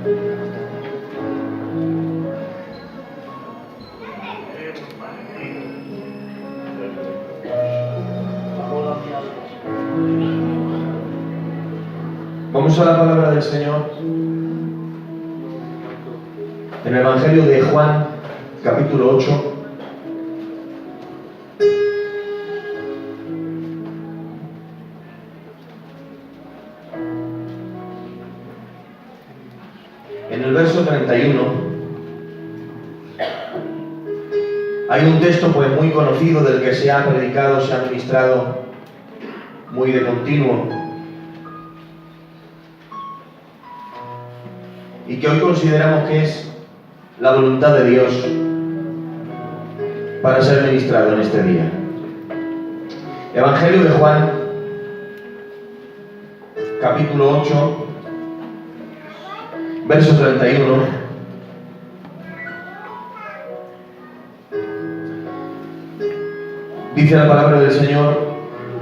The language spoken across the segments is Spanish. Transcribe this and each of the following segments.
Vamos a la palabra del Señor en el Evangelio de Juan, capítulo 8. En el verso 31 hay un texto pues muy conocido del que se ha predicado, se ha ministrado muy de continuo y que hoy consideramos que es la voluntad de Dios para ser ministrado en este día. Evangelio de Juan, capítulo 8, verso 31. Dice la palabra del Señor: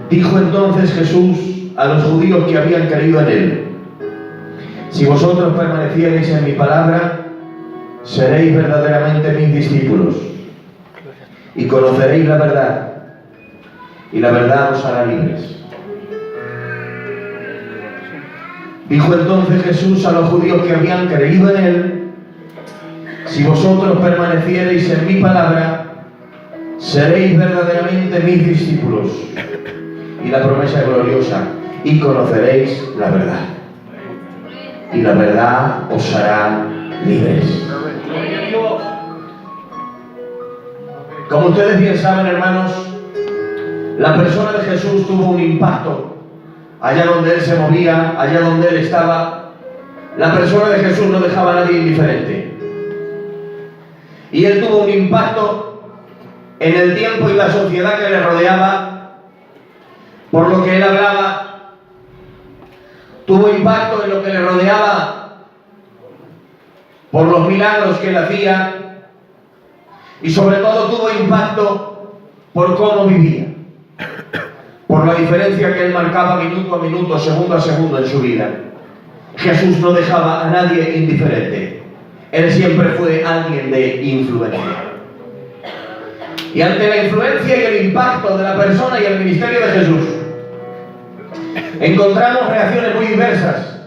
dijo entonces Jesús a los judíos que habían creído en él: si vosotros permaneciereis en mi palabra, seréis verdaderamente mis discípulos, y conoceréis la verdad, y la verdad os hará libres. Dijo entonces Jesús a los judíos que habían creído en él: si vosotros permaneciereis en mi palabra, seréis verdaderamente mis discípulos. Y la promesa es gloriosa: y conoceréis la verdad, y la verdad os hará libres. Como ustedes bien saben, hermanos, la persona de Jesús tuvo un impacto allá donde él se movía, allá donde él estaba. La persona de Jesús no dejaba a nadie indiferente, y él tuvo un impacto en el tiempo y la sociedad que le rodeaba por lo que él hablaba. Tuvo impacto en lo que le rodeaba por los milagros que él hacía, y sobre todo tuvo impacto por cómo vivía, por la diferencia que él marcaba minuto a minuto, segundo a segundo en su vida. Jesús no dejaba a nadie indiferente. Él siempre fue alguien de influencia. Y ante la influencia y el impacto de la persona y el ministerio de Jesús, encontramos reacciones muy diversas.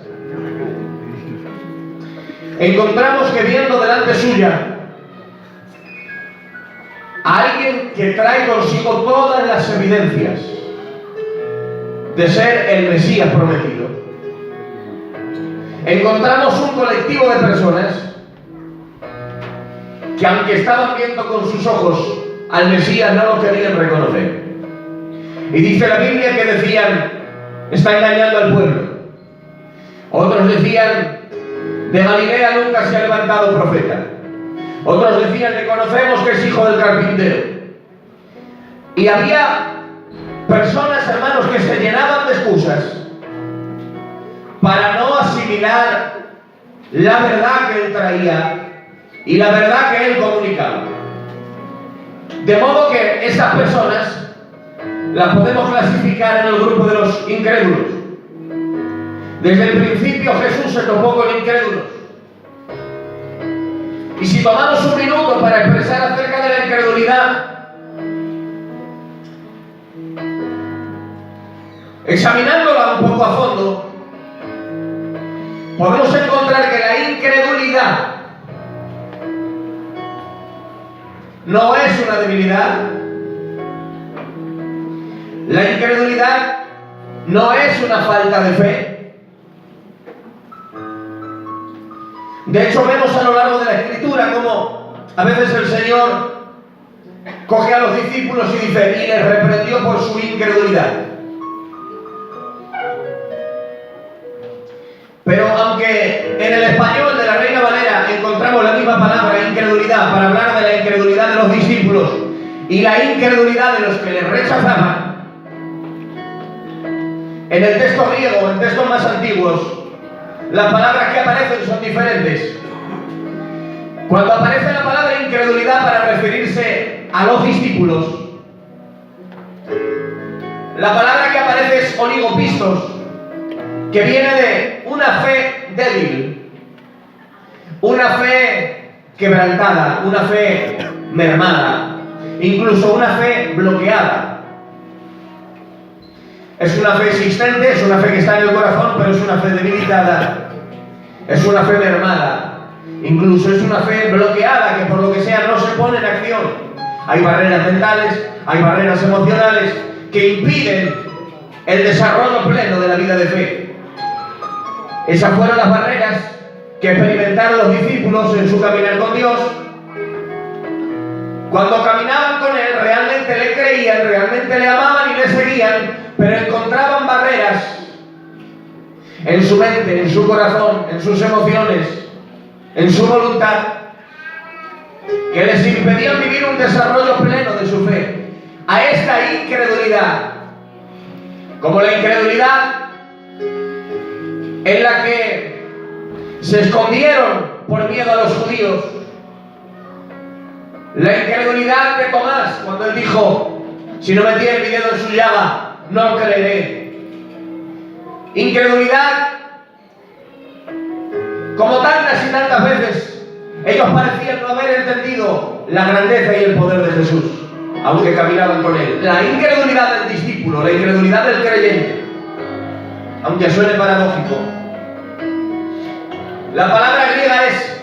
Encontramos que viendo delante suya a alguien que trae consigo todas las evidencias de ser el Mesías prometido, encontramos un colectivo de personas que, aunque estaban viendo con sus ojos al Mesías, no lo querían reconocer. Y dice la Biblia que decían: está engañando al pueblo. Otros decían: de Galilea nunca se ha levantado profeta. Otros decían: le conocemos que es hijo del carpintero. Y había personas, hermanos, que se llenaban de excusas para no asimilar la verdad que él traía y la verdad que él comunicaba. De modo que esas personas las podemos clasificar en el grupo de los incrédulos. Desde el principio Jesús se topó con incrédulos. Y si tomamos un minuto para expresar acerca de la incredulidad, examinándola un poco a fondo, podemos encontrar que la incredulidad no es una debilidad. La incredulidad no es una falta de fe. De hecho, vemos a lo largo de la Escritura cómo a veces el Señor coge a los discípulos y dice: y les reprendió por su incredulidad. Pero aunque en el español de la Reina Valera encontramos la misma palabra, incredulidad, para hablar de la incredulidad de los discípulos y la incredulidad de los que les rechazaban, en el texto griego, en textos más antiguos, las palabras que aparecen son diferentes. Cuando aparece la palabra incredulidad para referirse a los discípulos, la palabra que aparece es oligopistos, que viene de una fe débil. una fe quebrantada, una fe mermada, incluso una fe bloqueada. Es una fe existente, es una fe que está en el corazón, pero es una fe debilitada, es una fe mermada, incluso es una fe bloqueada que por lo que sea no se pone en acción. Hay barreras mentales, hay barreras emocionales que impiden el desarrollo pleno de la vida de fe. Esas fueron las barreras que experimentaron los discípulos en su caminar con Dios. Cuando caminaban con Él, realmente le creían, realmente le amaban y le seguían, pero encontraban barreras en su mente, en su corazón, en sus emociones, en su voluntad, que les impedían vivir un desarrollo pleno de su fe. A esta incredulidad, como la incredulidad en la que se escondieron por miedo a los judíos, la incredulidad de Tomás cuando él dijo: si no metiera mi dedo en su llaga, no creeré. Incredulidad, como tantas y tantas veces ellos parecían no haber entendido la grandeza y el poder de Jesús, aunque caminaban con Él. La incredulidad del discípulo, la incredulidad del creyente, aunque suene paradójico. La palabra griega es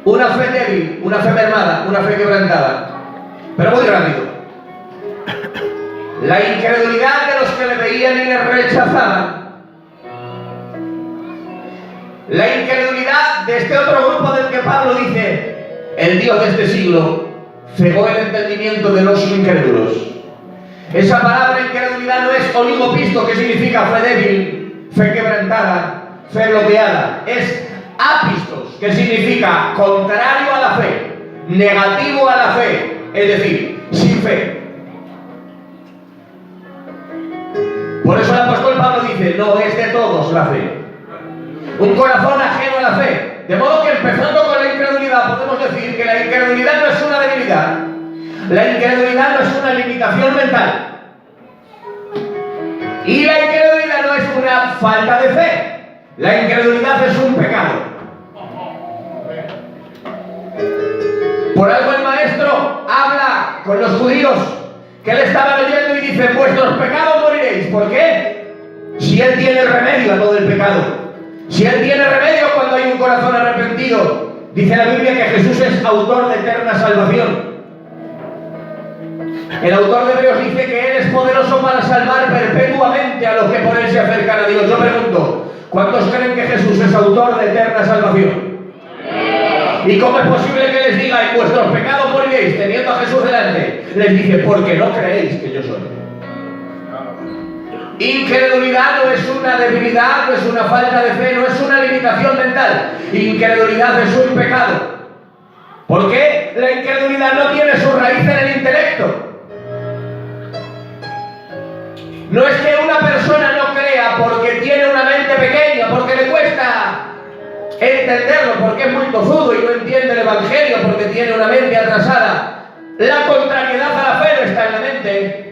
una fe débil, una fe mermada, una fe quebrantada. Pero muy rápido. La incredulidad de los que le veían y le rechazaban. La incredulidad de este otro grupo del que Pablo dice: el Dios de este siglo cegó el entendimiento de los incrédulos. Esa palabra incredulidad no es oligopisto, que significa fe débil, fe quebrantada, fe bloqueada. Es apistos, que significa contrario a la fe, negativo a la fe, es decir, sin fe. Por eso el apóstol Pablo dice: no es de todos la fe. Un corazón ajeno a la fe. De modo que, empezando con la incredulidad, podemos decir que la incredulidad no es una debilidad, la incredulidad no es una limitación mental, y la incredulidad no es una falta de fe. La incredulidad es un pecado. Por algo el maestro habla con los judíos que le estaban oyendo y dice: vuestros pecados moriréis. ¿Por qué? Si Él tiene remedio a todo el pecado. Si Él tiene remedio cuando hay un corazón arrepentido. Dice la Biblia que Jesús es autor de eterna salvación. El autor de Hebreos dice que Él es poderoso para salvar perpetuamente a los que por Él se acercan a Dios. Yo pregunto: ¿cuántos creen que Jesús es autor de eterna salvación? ¿Y cómo es posible que les diga: en vuestros pecados moriréis, teniendo a Jesús delante? Les dice: porque no creéis que yo soy. Incredulidad no es una debilidad, no es una falta de fe, no es una limitación mental. Incredulidad es un pecado. ¿Por qué? La incredulidad no tiene su raíz en el intelecto. No es que una persona no crea porque tiene una mente pequeña, porque le cuesta entenderlo, porque es muy tozudo y no entiende el Evangelio, porque tiene una mente atrasada. La contrariedad a la fe no está en la mente.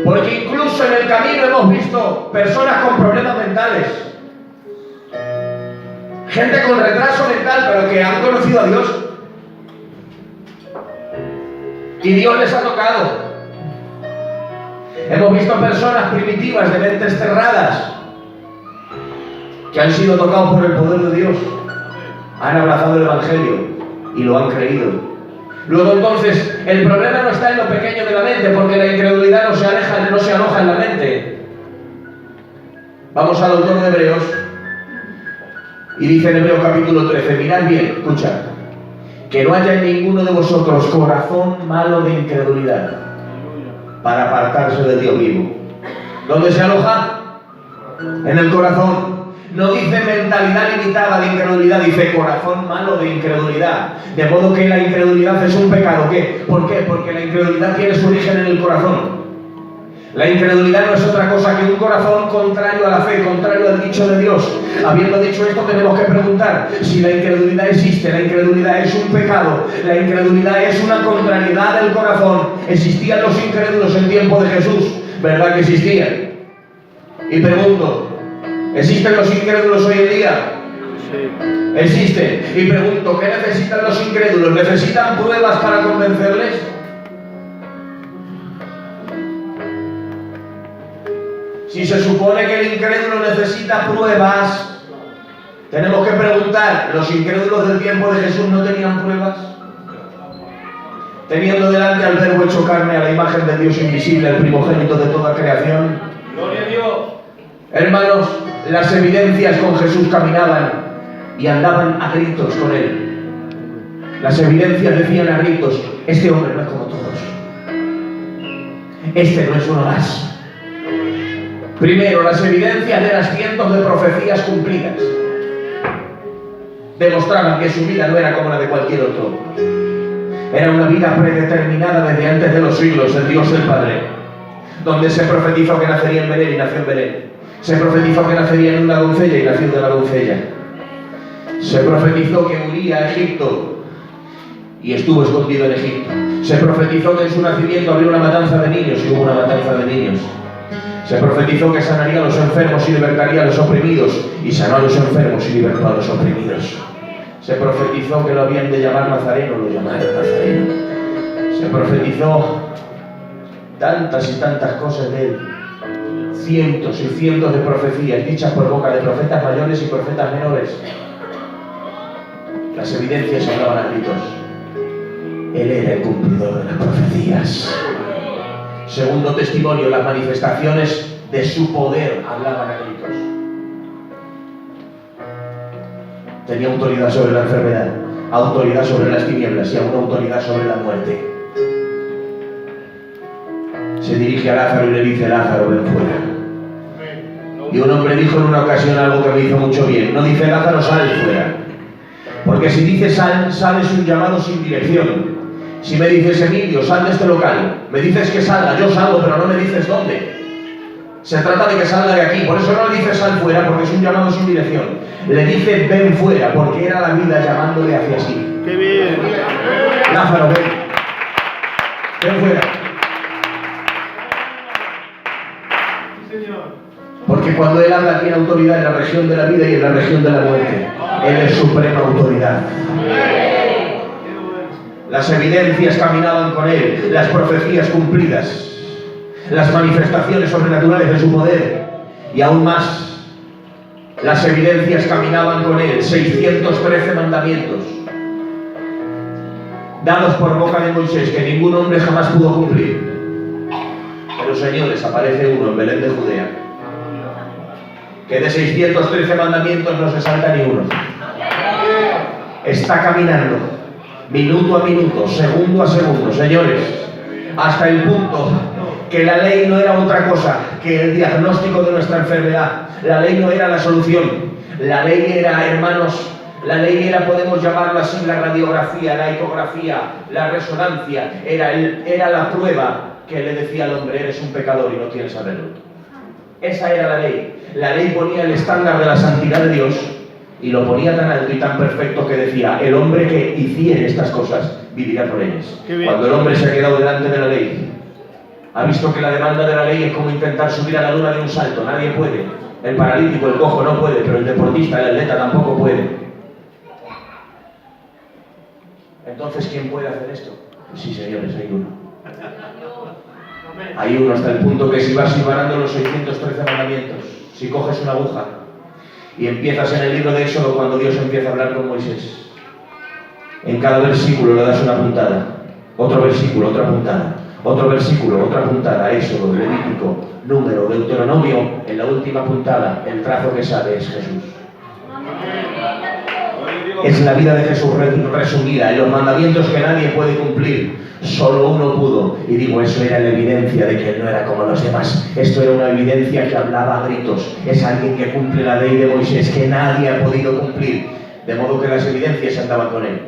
Porque incluso en el camino hemos visto personas con problemas mentales, gente con retraso mental, pero que han conocido a Dios y Dios les ha tocado. Hemos visto personas primitivas de mentes cerradas que han sido tocados por el poder de Dios, han abrazado el Evangelio y lo han creído. Luego, entonces, el problema no está en lo pequeño de la mente, porque la incredulidad no se aloja en la mente. Vamos al autor de Hebreos y dice en Hebreos capítulo 13: mirad bien, escuchad, que no haya en ninguno de vosotros corazón malo de incredulidad, para apartarse de Dios vivo. ¿Dónde se aloja? En el corazón. No dice mentalidad limitada de incredulidad, dice corazón malo de incredulidad. De modo que la incredulidad es un pecado. ¿Qué? ¿Por qué? Porque la incredulidad tiene su origen en el corazón. La incredulidad no es otra cosa que un corazón contrario a la fe, contrario al dicho de Dios. Habiendo dicho esto, tenemos que preguntar si la incredulidad existe. La incredulidad es un pecado. La incredulidad es una contrariedad del corazón. ¿Existían los incrédulos en tiempo de Jesús? ¿Verdad que existían? Y pregunto: ¿existen los incrédulos hoy en día? Existen. Y pregunto, ¿qué necesitan los incrédulos? ¿Necesitan pruebas para convencerles? Si se supone que el incrédulo necesita pruebas, tenemos que preguntar, ¿los incrédulos del tiempo de Jesús no tenían pruebas? Teniendo delante al Verbo hecho carne, a la imagen del Dios invisible, el primogénito de toda creación. ¡Gloria a Dios! Hermanos, las evidencias con Jesús caminaban y andaban a gritos con él. Las evidencias decían a gritos, este hombre no es como todos. Este no es uno más. Primero, las evidencias de las cientos de profecías cumplidas demostraban que su vida no era como la de cualquier otro. Era una vida predeterminada desde antes de los siglos, el Dios el Padre, donde se profetizó que nacería en Belén y nació en Belén. Se profetizó que nacería en una doncella y nació de la doncella. Se profetizó que huiría a Egipto y estuvo escondido en Egipto. Se profetizó que en su nacimiento habría una matanza de niños y hubo una matanza de niños. Se profetizó que sanaría a los enfermos y libertaría a los oprimidos, y sanó a los enfermos y libertó a los oprimidos. Se profetizó que lo habían de llamar Nazareno, lo llamaron Nazareno. Se profetizó tantas y tantas cosas de él, cientos y cientos de profecías dichas por boca de profetas mayores y profetas menores. Las evidencias hablaban a gritos. Él era el cumplidor de las profecías. Segundo testimonio, las manifestaciones de su poder hablaban a gritos. Tenía autoridad sobre la enfermedad, autoridad sobre las tinieblas y aún autoridad sobre la muerte. Se dirige a Lázaro y le dice, Lázaro, ven fuera. Y un hombre dijo en una ocasión algo que me hizo mucho bien. No dice Lázaro, sal fuera. Porque si dice sal, sal es un llamado sin dirección. Si me dices, Emilio, sal de este local, me dices que salga, yo salgo, pero no me dices dónde. Se trata de que salga de aquí, por eso no le dice sal fuera, porque es un llamado sin dirección. Le dice ven fuera, porque era la vida llamándole hacia sí. ¡Qué bien! Lázaro, ven. Ven fuera. Sí, Señor. Porque cuando Él habla tiene autoridad en la región de la vida y en la región de la muerte. Él es suprema autoridad. Las evidencias caminaban con Él, las profecías cumplidas, las manifestaciones sobrenaturales de su poder, y aún más, las evidencias caminaban con Él, 613 mandamientos, dados por boca de Moisés, que ningún hombre jamás pudo cumplir. Pero señores, aparece uno en Belén de Judea, que de 613 mandamientos no se salta ni uno. Está caminando minuto a minuto, segundo a segundo, señores, hasta el punto que la ley no era otra cosa que el diagnóstico de nuestra enfermedad. La ley no era la solución. La ley era, hermanos, la ley era, podemos llamarlo así, la radiografía, la ecografía, la resonancia. Era la prueba que le decía al hombre, eres un pecador y no tienes arreglo. Esa era la ley. La ley ponía el estándar de la santidad de Dios y lo ponía tan alto y tan perfecto que decía, el hombre que hiciere estas cosas vivirá por ellas. Cuando el hombre se ha quedado delante de la ley, ha visto que la demanda de la ley es como intentar subir a la luna de un salto. Nadie puede. El paralítico, el cojo no puede, pero el deportista, el atleta tampoco puede. Entonces, ¿quién puede hacer esto? Pues sí, señores, hay uno. Hay uno hasta el punto que si vas ibarando los 613 mandamientos, si coges una aguja y empiezas en el libro de Éxodo, cuando Dios empieza a hablar con Moisés, en cada versículo le das una puntada, otro versículo, otra puntada, otro versículo, otra puntada, Éxodo, Levítico, Número, Deuteronomio, en la última puntada, el trazo que sale es Jesús. Es la vida de Jesús resumida en los mandamientos que nadie puede cumplir. Solo uno pudo, y digo, eso era la evidencia de que él no era como los demás. Esto era una evidencia que hablaba a gritos. Es alguien que cumple la ley de Moisés que nadie ha podido cumplir, de modo que las evidencias andaban con él.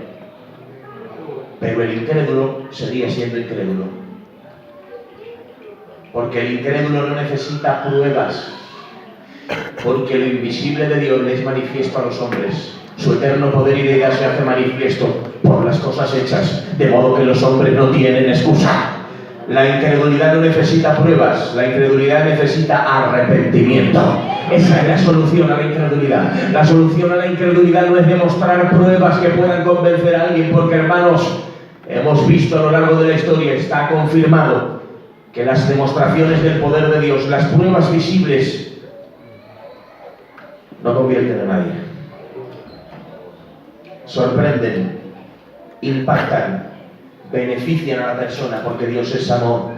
Pero el incrédulo seguía siendo incrédulo, porque el incrédulo no necesita pruebas, porque lo invisible de Dios le es manifiesto a los hombres. Su eterno poder y deidad se hace manifiesto por las cosas hechas, de modo que los hombres no tienen excusa. La incredulidad no necesita pruebas, la incredulidad necesita arrepentimiento. Esa es la solución a la incredulidad. La solución a la incredulidad no es demostrar pruebas que puedan convencer a alguien, porque, hermanos, hemos visto a lo largo de la historia, está confirmado que las demostraciones del poder de Dios, las pruebas visibles, no convierten a nadie. Sorprenden, impactan, benefician a la persona, porque Dios es amor.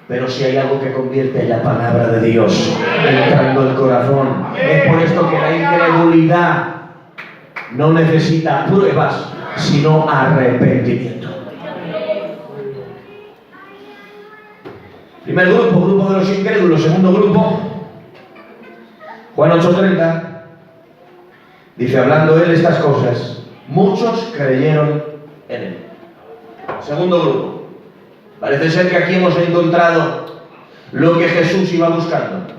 Pero si hay algo que convierte en la palabra de Dios entrando el corazón, es por esto que la incredulidad no necesita pruebas, sino arrepentimiento. Primer grupo de los incrédulos. Segundo grupo, Juan 8:30, dice, hablando él estas cosas, muchos creyeron en él. Segundo grupo. Parece ser que aquí hemos encontrado lo que Jesús iba buscando.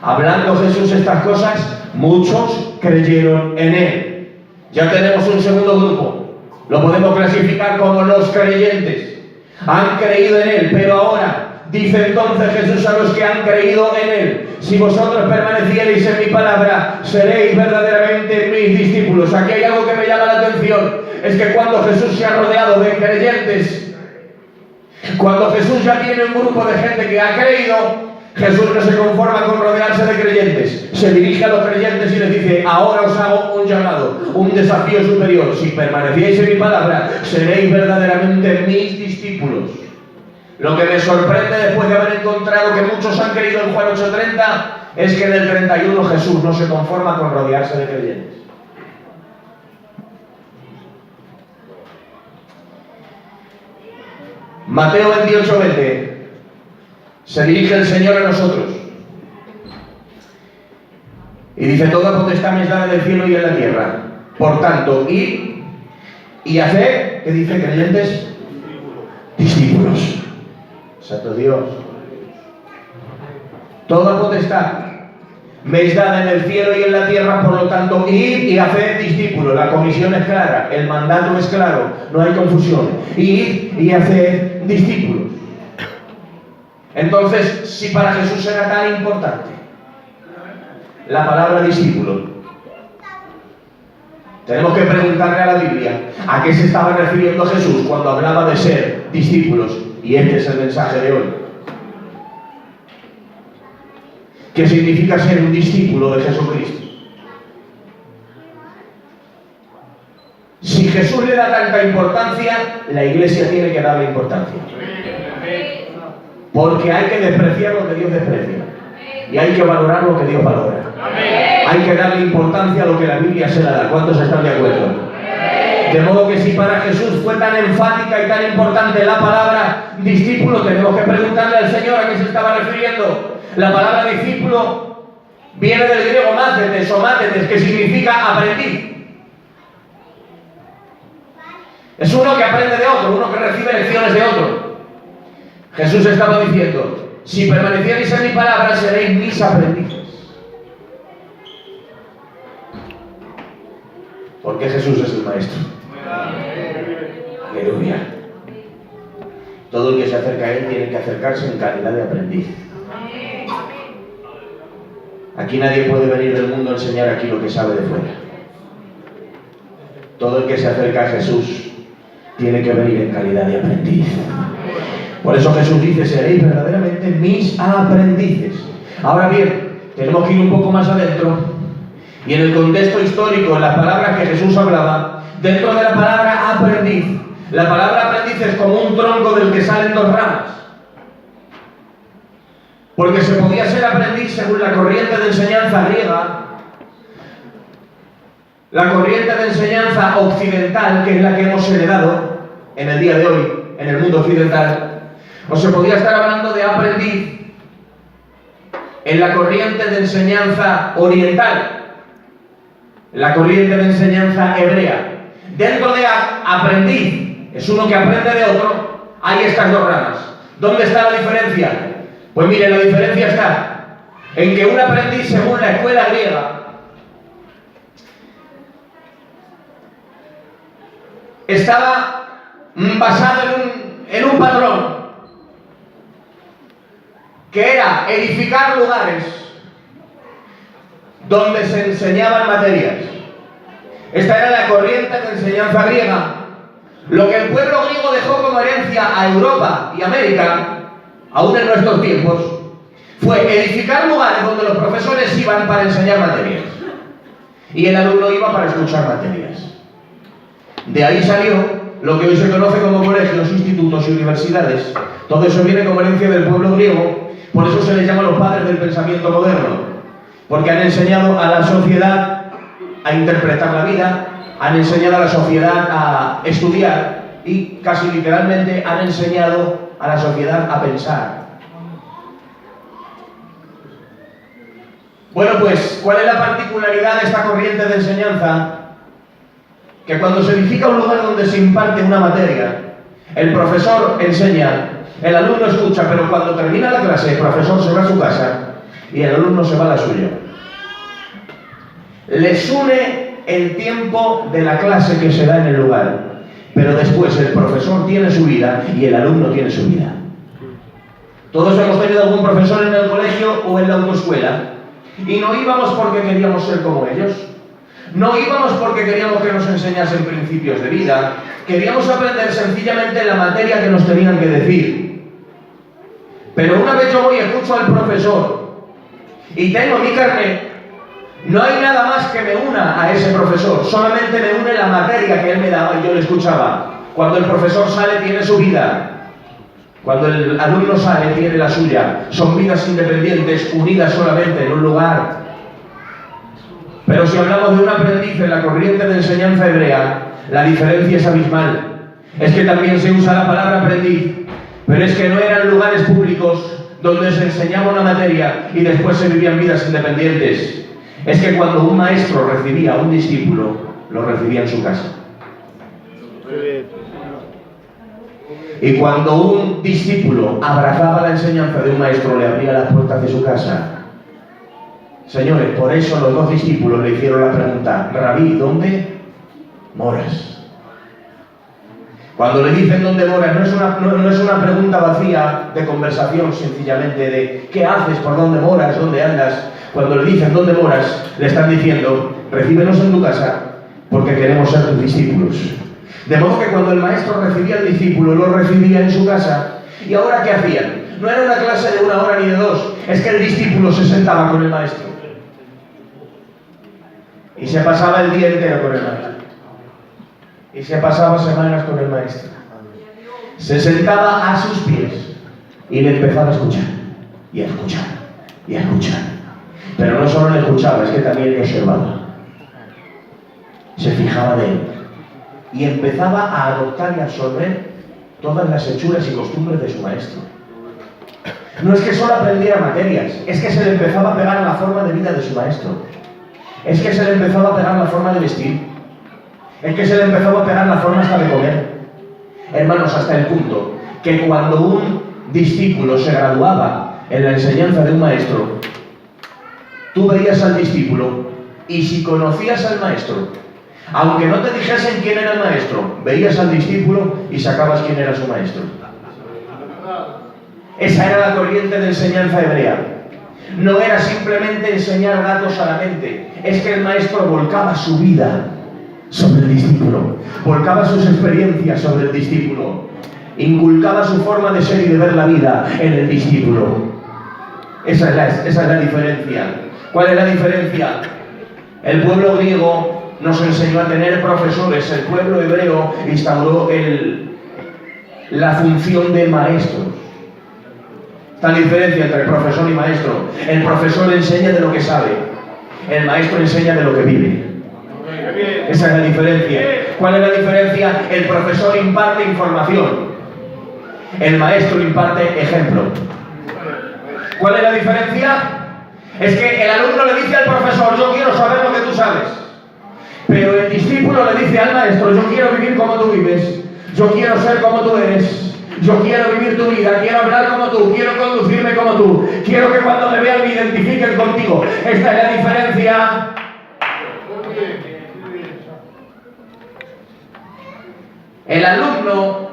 Hablando Jesús estas cosas, muchos creyeron en él. Ya tenemos un segundo grupo. Lo podemos clasificar como los creyentes. Han creído en él, pero ahora dice entonces Jesús a los que han creído en él: si vosotros permaneciereis en mi palabra, seréis verdaderamente mis discípulos. Aquí hay algo que me llama la atención, es que cuando Jesús se ha rodeado de creyentes, cuando Jesús ya tiene un grupo de gente que ha creído, Jesús no se conforma con rodearse de creyentes. Se dirige a los creyentes y les dice: ahora os hago un llamado, un desafío superior. Si permanecieis en mi palabra, seréis verdaderamente mis discípulos. Lo que me sorprende después de haber encontrado que muchos han creído en Juan 8:30 es que en el 31 Jesús no se conforma con rodearse de creyentes. Mateo 28:20, se dirige el Señor a nosotros y dice: toda potestad me es dada en el cielo y en la tierra. Por tanto, id y haced, ¿qué dice, creyentes? Discípulos. Santo Dios. Toda potestad me es dada en el cielo y en la tierra, por lo tanto, id y haced discípulos. La comisión es clara, el mandato es claro, no hay confusión. Id y haced discípulos. Entonces, si para Jesús era tan importante la palabra discípulo, tenemos que preguntarle a la Biblia a qué se estaba refiriendo Jesús cuando hablaba de ser discípulos. Y este es el mensaje de hoy. ¿Qué significa ser un discípulo de Jesucristo? Si Jesús le da tanta importancia, la iglesia tiene que darle importancia. Porque hay que despreciar lo que Dios desprecia. Y hay que valorar lo que Dios valora. Hay que darle importancia a lo que la Biblia se la da. ¿Cuántos están de acuerdo? De modo que si para Jesús fue tan enfática y tan importante la palabra discípulo, tenemos que preguntarle al Señor a qué se estaba refiriendo. La palabra discípulo viene del griego mátetes o mátetes, que significa aprendiz. Es uno que aprende de otro, uno que recibe lecciones de otro. Jesús estaba diciendo: si permaneciereis en mi palabra, seréis mis aprendices. Porque Jesús es el maestro. Aleluya. Todo el que se acerca a él tiene que acercarse en calidad de aprendiz. Aquí nadie puede venir del mundo a enseñar aquí lo que sabe de fuera. Todo el que se acerca a Jesús tiene que venir en calidad de aprendiz. Por eso Jesús dice: seréis verdaderamente mis aprendices. Ahora bien, tenemos que ir un poco más adentro. Y en el contexto histórico, en las palabras que Jesús hablaba, dentro de la palabra aprendiz, la palabra aprendiz es como un tronco del que salen dos ramas. Porque se podía ser aprendiz según la corriente de enseñanza griega, la corriente de enseñanza occidental, que es la que hemos heredado en el día de hoy, en el mundo occidental. O se podía estar hablando de aprendiz en la corriente de enseñanza oriental, la corriente de enseñanza hebrea. Dentro de aprendiz, es uno que aprende de otro, hay estas dos ramas. ¿Dónde está la diferencia? Pues mire, la diferencia está en que un aprendiz, según la escuela griega, estaba basado en un patrón. que era edificar lugares donde se enseñaban materias. Esta era la corriente de enseñanza griega. Lo que el pueblo griego dejó como herencia a Europa y América, aún en nuestros tiempos, fue edificar lugares donde los profesores iban para enseñar materias y el alumno iba para escuchar materias. De ahí salió lo que hoy se conoce como colegios, institutos y universidades. Todo eso viene como herencia del pueblo griego, por eso se les llama los padres del pensamiento moderno, porque han enseñado a la sociedad a interpretar la vida, han enseñado a la sociedad a estudiar y casi literalmente han enseñado a la sociedad a pensar. Bueno, pues, ¿cuál es la particularidad de esta corriente de enseñanza? Que cuando se edifica un lugar donde se imparte una materia, el profesor enseña, el alumno escucha, pero cuando termina la clase, el profesor se va a su casa y el alumno se va a la suya. Les une el tiempo de la clase que se da en el lugar, pero después el profesor tiene su vida y el alumno tiene su vida. Todos hemos tenido algún profesor en el colegio o en la autoescuela y no íbamos porque queríamos ser como ellos. No íbamos porque queríamos que nos enseñasen principios de vida, queríamos aprender sencillamente la materia que nos tenían que decir. Pero una vez yo voy y escucho al profesor y tengo mi carnet, no hay nada más que me una a ese profesor, solamente me une la materia que él me daba y yo le escuchaba. Cuando el profesor sale tiene su vida, cuando el alumno sale tiene la suya. Son vidas independientes, unidas solamente en un lugar. Pero si hablamos de un aprendiz en la corriente de enseñanza hebrea, la diferencia es abismal. Es que también se usa la palabra aprendiz, pero es que no eran lugares públicos donde se enseñaba una materia y después se vivían vidas independientes. Es que cuando un maestro recibía a un discípulo, lo recibía en su casa. Y cuando un discípulo abrazaba la enseñanza de un maestro, le abría las puertas de su casa. Señores, por eso los dos discípulos le hicieron la pregunta: Rabí, ¿dónde moras? Cuando le dicen dónde moras, no es una pregunta vacía de conversación, sencillamente de ¿qué haces? ¿Por dónde moras? ¿Dónde andas? Cuando le dicen dónde moras, le están diciendo: recíbenos en tu casa porque queremos ser tus discípulos. De modo que cuando el maestro recibía al discípulo, lo recibía en su casa. ¿Y ahora qué hacían? No era una clase de 1 hora ni de 2, es que el discípulo se sentaba con el maestro y se pasaba el día entero con el maestro y se pasaba semanas con el maestro. Se sentaba a sus pies y le empezaba a escuchar y a escuchar y a escuchar. Pero no solo le escuchaba, es que también le observaba, se fijaba de él y empezaba a adoptar y absorber todas las hechuras y costumbres de su maestro. No es que solo aprendiera materias, es que se le empezaba a pegar a la forma de vida de su maestro. Es que se le empezaba a pegar la forma de vestir. Es que se le empezaba a pegar la forma hasta de comer. Hermanos, hasta el punto que cuando un discípulo se graduaba en la enseñanza de un maestro, tú veías al discípulo y si conocías al maestro, aunque no te dijesen quién era el maestro, veías al discípulo y sacabas quién era su maestro. Esa era la corriente de enseñanza hebrea. No era simplemente enseñar datos a la mente, es que el maestro volcaba su vida sobre el discípulo, volcaba sus experiencias sobre el discípulo, inculcaba su forma de ser y de ver la vida en el discípulo. Esa es la diferencia. ¿Cuál es la diferencia? El pueblo griego nos enseñó a tener profesores, el pueblo hebreo instauró la función de maestros. Está la diferencia entre profesor y maestro. El profesor enseña de lo que sabe, el maestro enseña de lo que vive. Esa es la diferencia. ¿Cuál es la diferencia? El profesor imparte información, el maestro imparte ejemplo. ¿Cuál es la diferencia? Es que el alumno le dice al profesor: yo quiero saber lo que tú sabes. Pero el discípulo le dice al maestro: yo quiero vivir como tú vives, yo quiero ser como tú eres. Yo quiero vivir tu vida, quiero hablar como tú, quiero conducirme como tú, quiero que cuando me vean me identifiquen contigo. Esta es la diferencia. El alumno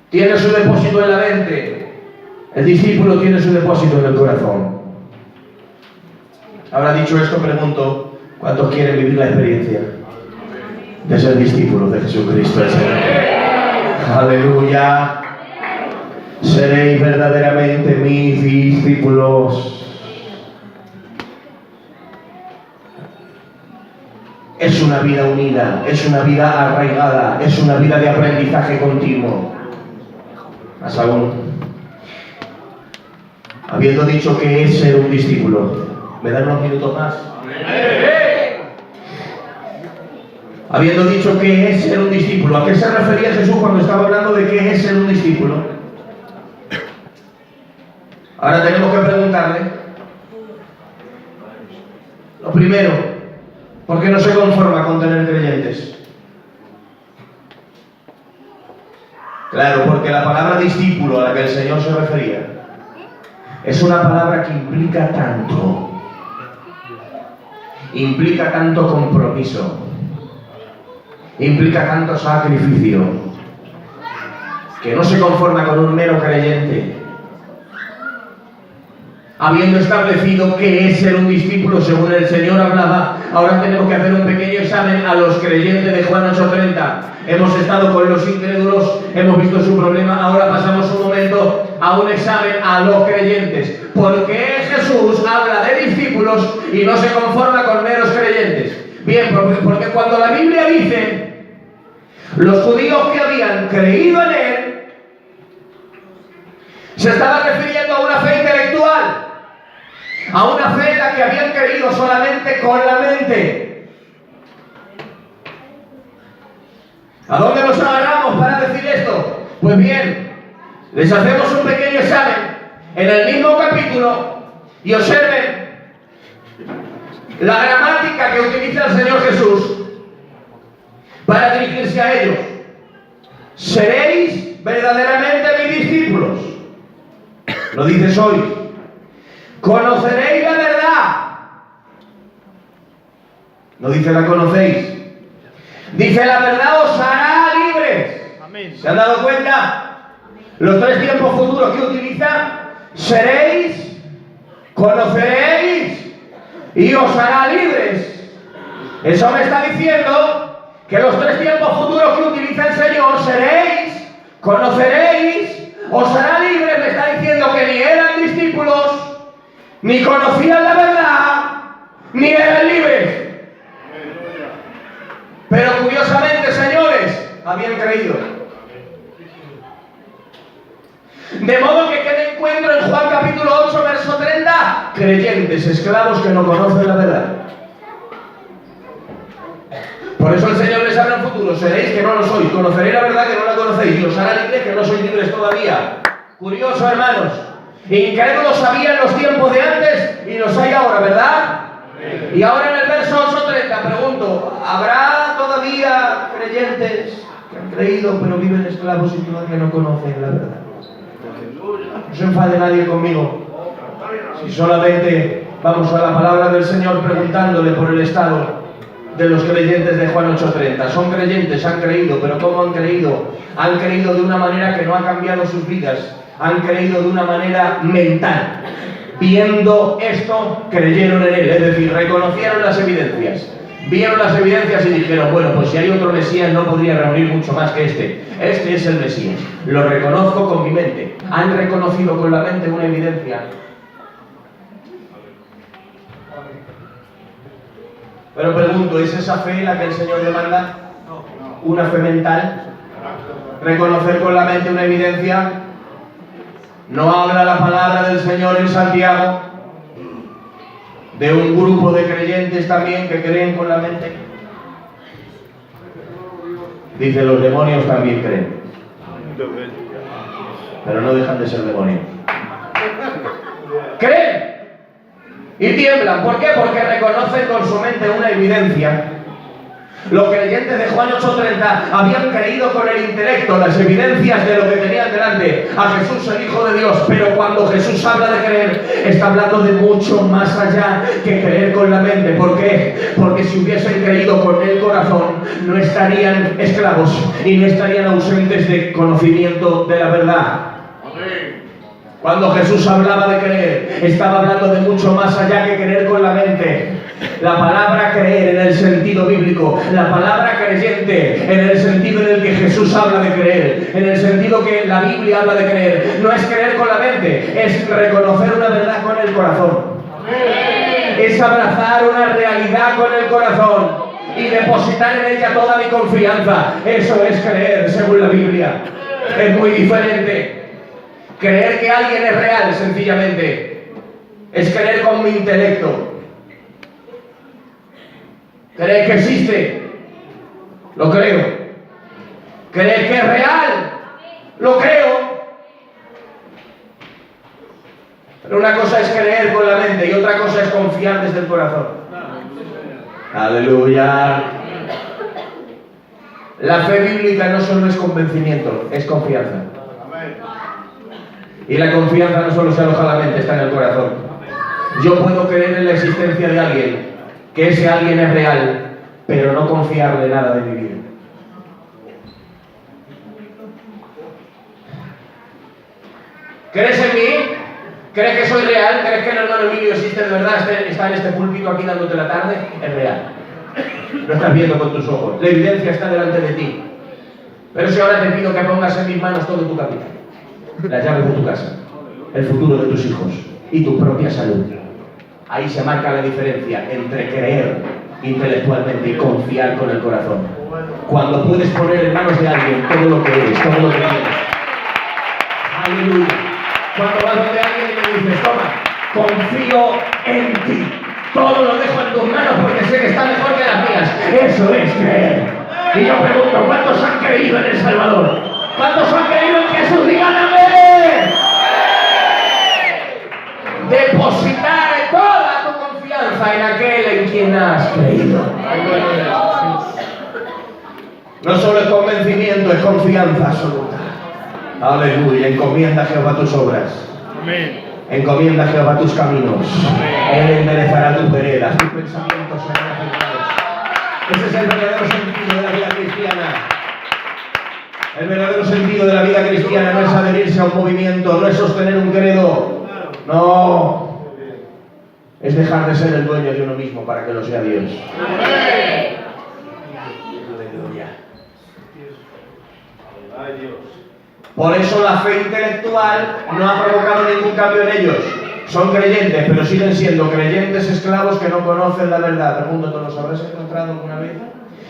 tiene su depósito en la mente, El discípulo tiene su depósito en el corazón. Ahora dicho esto, pregunto, ¿cuántos quieren vivir la experiencia de ser discípulos de Jesucristo el Señor? ¡Aleluya! Seréis verdaderamente mis discípulos. Es una vida unida, es una vida arraigada, es una vida de aprendizaje continuo. Más aún, habiendo dicho que es ser un discípulo, ¿me dan unos minutos más? Habiendo dicho que es ser un discípulo, ¿a qué se refería Jesús cuando estaba hablando de qué es ser un discípulo? Ahora tenemos que preguntarle, lo primero, ¿por qué no se conforma con tener creyentes? Claro, porque la palabra discípulo a la que el Señor se refería es una palabra que implica tanto compromiso, implica tanto sacrificio, que no se conforma con un mero creyente. Habiendo establecido qué es ser un discípulo según el Señor hablaba, ahora tenemos que hacer un pequeño examen a los creyentes de Juan 8:30. Hemos estado con los incrédulos, hemos visto su problema, ahora pasamos un momento a un examen a los creyentes. ¿Por qué Jesús habla de discípulos y no se conforma con meros creyentes? Bien, porque cuando la Biblia dice los judíos que habían creído en Él, se estaba refiriendo a una fe intelectual, a una fe en la que habían creído solamente con la mente. ¿A dónde nos agarramos para decir esto? Pues bien, les hacemos un pequeño examen en el mismo capítulo y observen la gramática que utiliza el Señor Jesús para dirigirse a ellos. Seréis verdaderamente mis discípulos. Lo dices hoy. Conoceréis la verdad. No dice la conocéis. Dice la verdad os hará libres. Amén. ¿Se han dado cuenta? Los tres tiempos futuros que utiliza: seréis, conoceréis y os hará libres. Eso me está diciendo que los tres tiempos futuros que utiliza el Señor, seréis, conoceréis, os hará libres, me está diciendo que ni eran discípulos, ni conocían la verdad, ni eran libres. Pero curiosamente, señores, habían creído. De modo que queda encuentro en Juan capítulo 8, verso 30, creyentes, esclavos que no conocen la verdad. Por eso el Señor les habla en futuro: seréis que no lo sois, conoceréis la verdad que no la conocéis, y os hará libres que no sois libres todavía. Curioso, hermanos. Incrédulos había en los tiempos de antes y los hay ahora, ¿verdad? Y ahora en el verso 8:30 pregunto: ¿habrá todavía creyentes que han creído pero viven esclavos y todavía no conocen la verdad? No se enfade nadie conmigo si solamente vamos a la palabra del Señor preguntándole por el estado de los creyentes de Juan 8:30. Son creyentes, han creído, pero ¿cómo han creído? Han creído de una manera que no ha cambiado sus vidas. Han creído de una manera mental. Viendo esto, creyeron en Él, es decir, reconocieron las evidencias. Vieron las evidencias y dijeron: bueno, pues si hay otro Mesías no podría reunir mucho más que este. Este es el Mesías. Lo reconozco con mi mente. Han reconocido con la mente una evidencia. Pero pregunto, ¿es esa fe la que el Señor demanda? ¿Una fe mental? ¿Reconocer con la mente una evidencia? ¿No habla la palabra del Señor en Santiago de un grupo de creyentes también que creen con la mente? Dice: los demonios también creen, pero no dejan de ser demonios. Creen y tiemblan. ¿Por qué? Porque reconocen con su mente una evidencia. Los creyentes de Juan 8:30 habían creído con el intelecto las evidencias de lo que tenían delante, a Jesús el Hijo de Dios. Pero cuando Jesús habla de creer, está hablando de mucho más allá que creer con la mente. ¿Por qué? Porque si hubiesen creído con el corazón, no estarían esclavos y no estarían ausentes de conocimiento de la verdad. Cuando Jesús hablaba de creer, estaba hablando de mucho más allá que creer con la mente. La palabra creer en el sentido bíblico, la palabra creyente en el sentido en el que Jesús habla de creer, en el sentido que la Biblia habla de creer, no es creer con la mente, es reconocer una verdad con el corazón. Es abrazar una realidad con el corazón y depositar en ella toda mi confianza. Eso es creer según la Biblia. Es muy diferente. Creer que alguien es real, sencillamente, es creer con mi intelecto. Creer que existe, lo creo. Creer que es real, lo creo. Pero una cosa es creer con la mente y otra cosa es confiar desde el corazón. Aleluya. La fe bíblica no solo es convencimiento, es confianza. Y la confianza no solo se aloja en la mente, está en el corazón. Yo puedo creer en la existencia de alguien, que ese alguien es real, pero no confiarle nada de mi vida. ¿Crees en mí? ¿Crees que soy real? ¿Crees que el hermano Emilio existe de verdad? ¿Está en este púlpito aquí dándote la tarde? Es real. Lo estás viendo con tus ojos. La evidencia está delante de ti. Pero si ahora te pido que pongas en mis manos todo tu capital, las llaves de tu casa, el futuro de tus hijos y tu propia salud. Ahí se marca la diferencia entre creer intelectualmente y confiar con el corazón. Cuando puedes poner en manos de alguien todo lo que eres, todo lo que tienes. Aleluya. Cuando vas donde alguien y le dices, toma, confío en ti. Todo lo dejo en tus manos porque sé que está mejor que las mías. Eso es creer. Y yo pregunto, ¿cuántos han creído en el Salvador? ¿Cuántos han creído en Jesús? ¡Digan amén! Depositar toda tu confianza en aquel en quien has creído. No solo es convencimiento, es confianza absoluta. Aleluya. Encomienda a Jehová tus obras. Amén. Encomienda a Jehová tus caminos. Él enderezará tus veredas, tus pensamientos serán afirmados. Ese es el verdadero sentido de la vida cristiana. El verdadero sentido de la vida cristiana no es adherirse a un movimiento, no es sostener un credo. No. Es dejar de ser el dueño de uno mismo para que lo sea Dios. Aleluya. Ay, Dios. Por eso la fe intelectual no ha provocado ningún cambio en ellos. Son creyentes, pero siguen siendo creyentes esclavos que no conocen la verdad. Pregunto, ¿te los habrás encontrado alguna vez?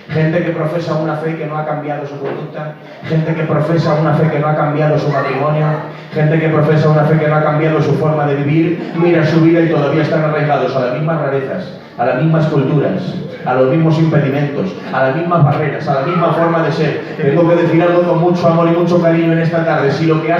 Gente que profesa una fe que no ha cambiado su conducta, gente que profesa una fe que no ha cambiado su matrimonio, gente que profesa una fe que no ha cambiado su forma de vivir, mira su vida y todavía están arraigados a las mismas rarezas, a las mismas culturas, a los mismos impedimentos, a las mismas barreras, a la misma forma de ser. Tengo que decir algo con mucho amor y mucho cariño en esta tarde. Si lo que